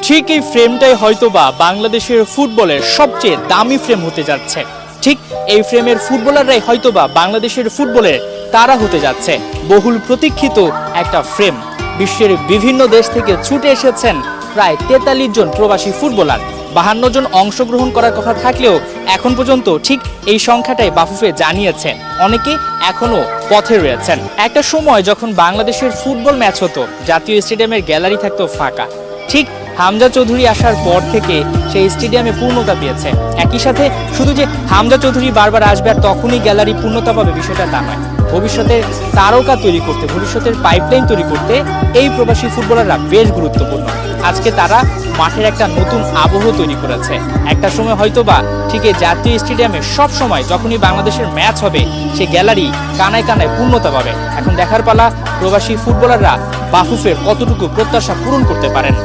ঠিক এই ফ্রেমটাই হয়তোবা বাংলাদেশের ফুটবলের সবচেয়ে দামি ফ্রেম হতে যাচ্ছে। ঠিক এই ফ্রেমের ফুটবলাররাই হয়তোবা বাংলাদেশের ফুটবলের তারা হতে যাচ্ছে। বহুল প্রতীক্ষিত একটা ফ্রেম। বিশ্বের বিভিন্ন দেশ থেকে ছুটে এসেছেন প্রায় 43 জন প্রবাসী ফুটবলার। 52 জন অংশগ্রহণ করার কথা থাকলেও এখন পর্যন্ত ঠিক এই সংখ্যাটাই বাফুফে জানিয়েছে। অনেকে এখনো পথে রয়েছেন। একটা সময় যখন বাংলাদেশের ফুটবল ম্যাচ হতো, জাতীয় স্টেডিয়ামের গ্যালারি থাকতো ফাঁকা। ঠিক হামজা চৌধুরী আসার পর থেকে সেই স্টেডিয়ামে পূর্ণতা পেয়েছে। একই সাথে শুধু যে হামজা চৌধুরী বারবার আসবে আর তখনই গ্যালারি পূর্ণতা পাবে, বিষয়টা তা নয়। ভবিষ্যতের তারকা তৈরি করতে, ভবিষ্যতের পাইপলাইন তৈরি করতে এই প্রবাসী ফুটবলাররা বেশ গুরুত্বপূর্ণ। আজকে তারা মাঠের একটা নতুন আবহ তৈরি করেছে। একটা সময় হয়তোবা ঠিক এই জাতীয় স্টেডিয়ামে সব সময় যখনই বাংলাদেশের ম্যাচ হবে সেই গ্যালারি কানায় কানায় পূর্ণতা পাবে। এখন দেখার পালা প্রবাসী ফুটবলাররা বাফুফের কতটুকু প্রত্যাশা পূরণ করতে পারেন।